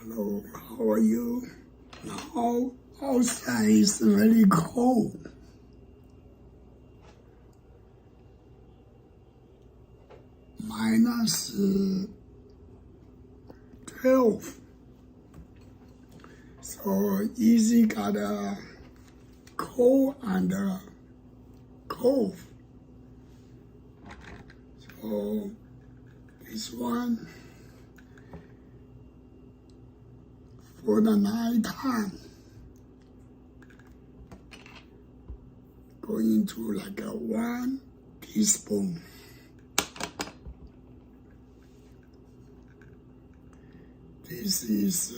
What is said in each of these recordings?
Hello, how are you? Now outside is very cold. Minus 12. So easy got a cold and a cough. So this one for the night time, going to like a 1 teaspoon. This is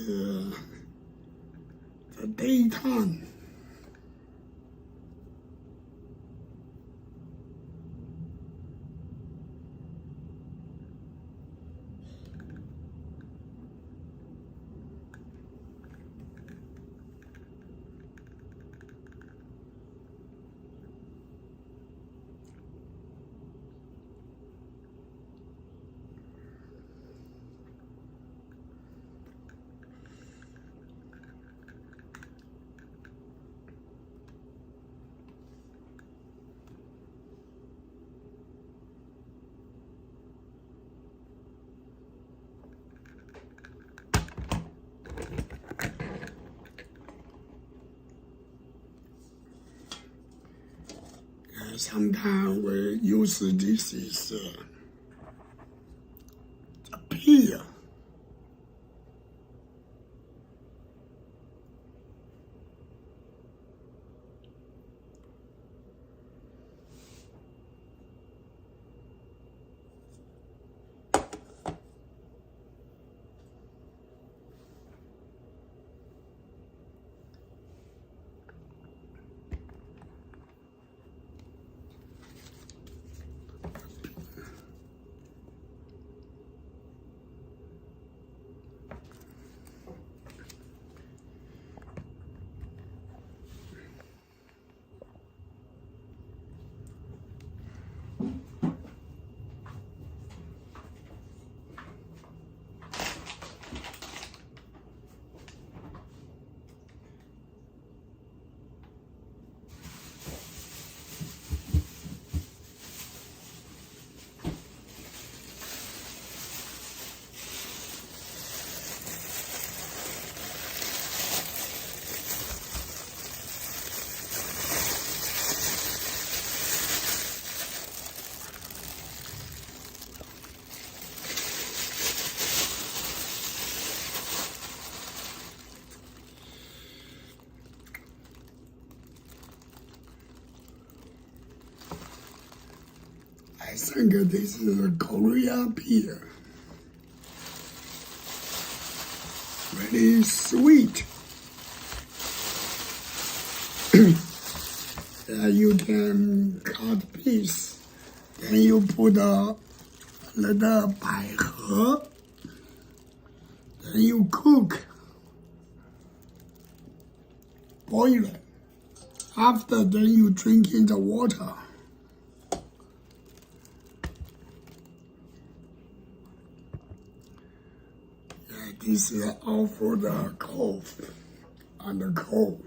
the daytime. Sometimes we use this is a peel. I think this is a Korea beer. Very sweet. You can cut piece. Then you put a little 百合. Then you cook. Boil it. After then you drink in the water. This is all for the cough and the cold.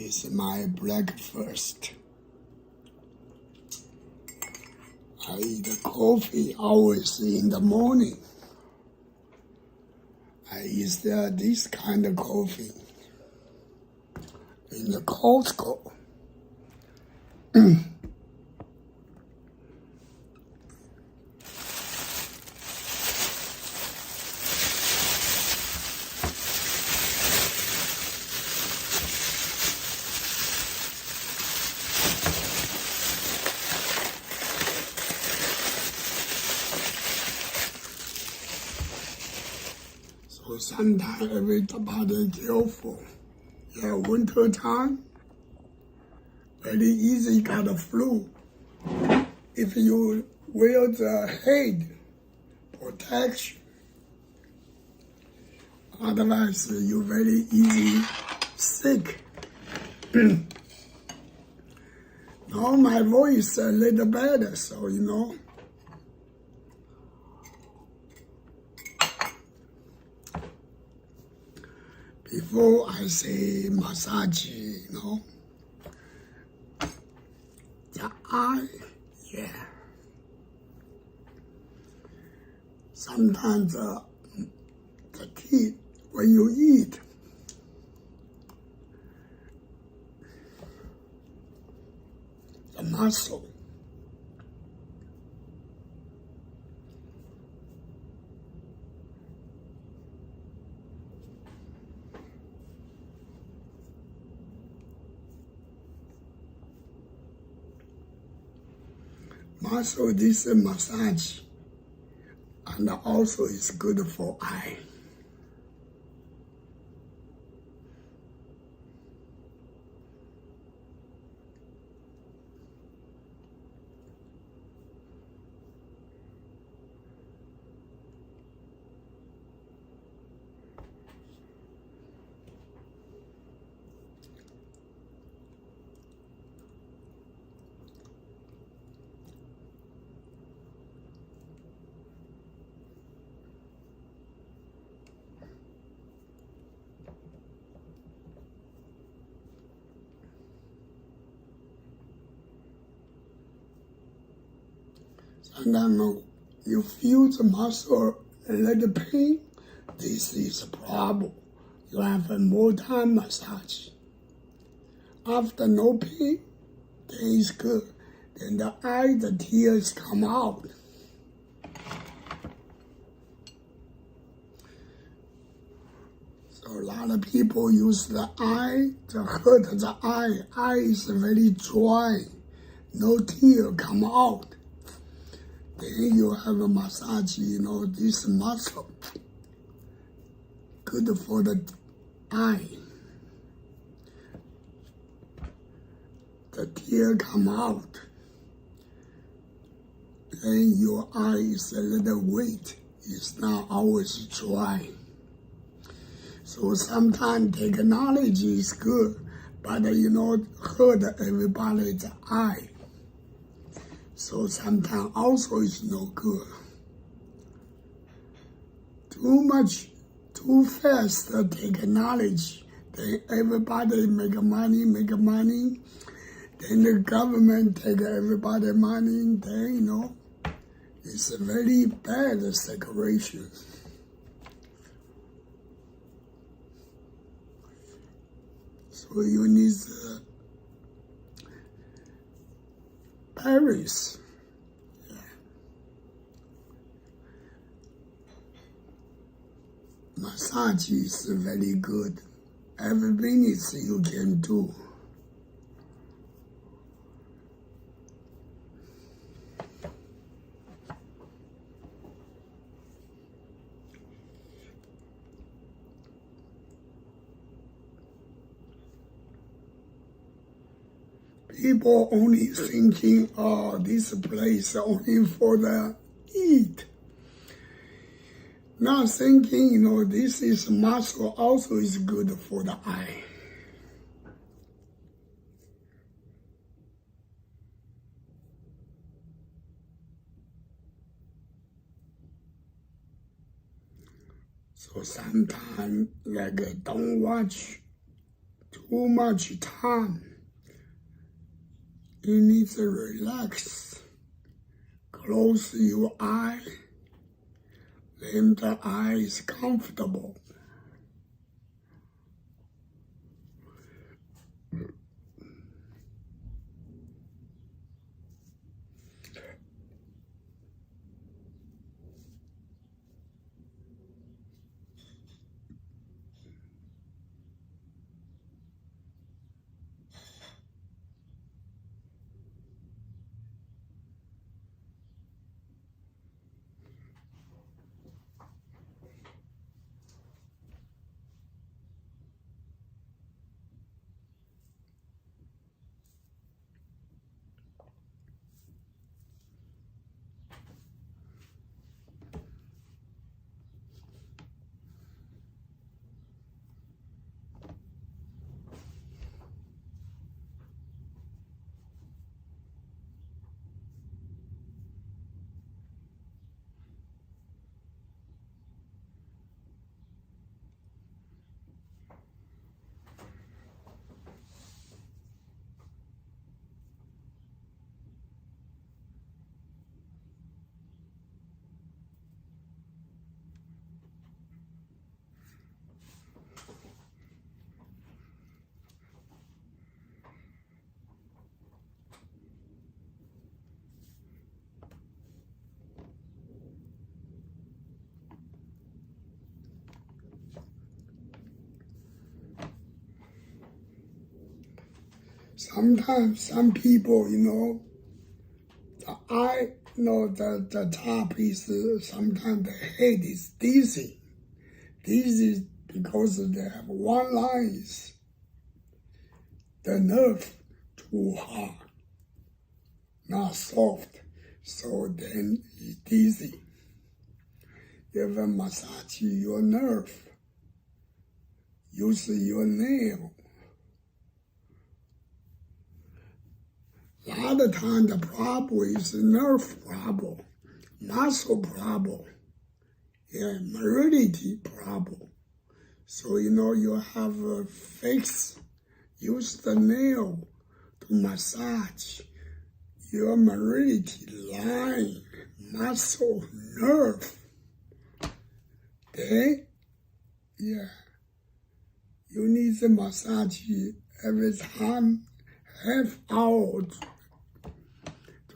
It's my breakfast. I eat coffee always in the morning. I eat this kind of coffee in the Costco. So sometimes everybody careful. Yeah, winter time, very easy got a flu. If you wear the head protection, otherwise you very easy sick. Now my voice a little better, so you know. Before I say massage, you know, the eye, yeah. Sometimes the teeth, when you eat, the muscle. Muscle, this is massage, and also it's good for eye. Sometimes you feel the muscle a little pain, this is a problem. You have a more time massage. After no pain, then it's good. Then the eye, the tears come out. So a lot of people use the eye to hurt the eye. Eye is very dry, no tear come out. Then you have a massage, you know, this muscle, good for the eye. The tear come out. Then your eye is a little wet. It's not always dry. So sometimes technology is good, but you know, hurt everybody's eye. So sometimes also it's no good. Too fast technology, then everybody make money. Then the government take everybody money, then you know, it's a very bad situation. So you need Paris. Yeah. Massage is very good. Every minute you can do. People only thinking, oh, this place only for the eat. Not thinking, you know, this is muscle also is good for the eye. So sometimes, like, don't watch too much time. You need to relax. Close your eye. Then the eye is comfortable. Sometimes some people, the eye, the top is, sometimes the head is dizzy. Dizzy because they have one line is the nerve too hard, not soft, so then it's dizzy. You ever massage your nerve, use your nail. A lot of times the problem is a nerve problem, muscle problem, mobility problem. So, you have a fix, use the nail to massage your mobility line, muscle, nerve. Then, you need to massage every time, half hour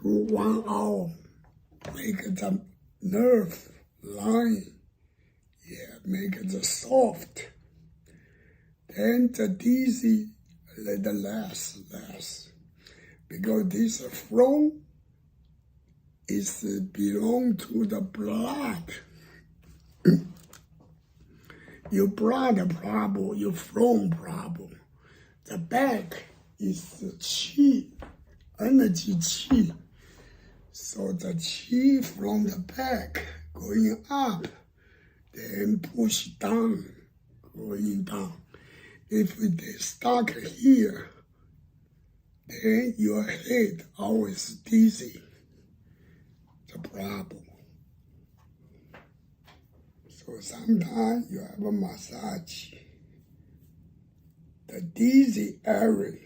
to 1 hour, make the nerve line, make it soft. Then the dizzy, let it less. Because this flow is belong to the blood. Your blood problem, your flow problem. The back is the qi, energy qi. So the qi from the back going up, then push down, going down. If they stuck here, then your head always dizzy. The problem. So sometimes you have a massage the dizzy area.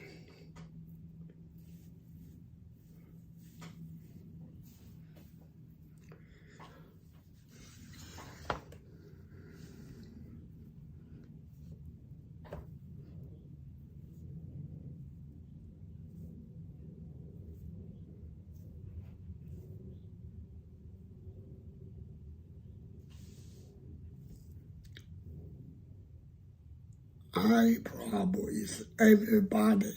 Eye problem is everybody.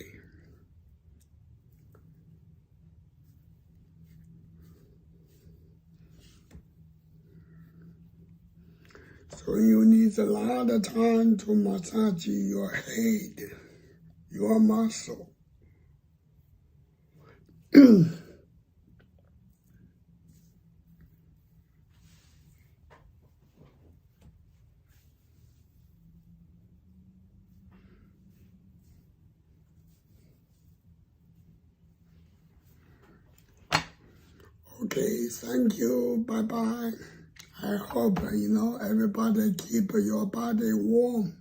So you need a lot of time to massage your head, your muscle. Okay, thank you, bye-bye. I hope, everybody keep your body warm.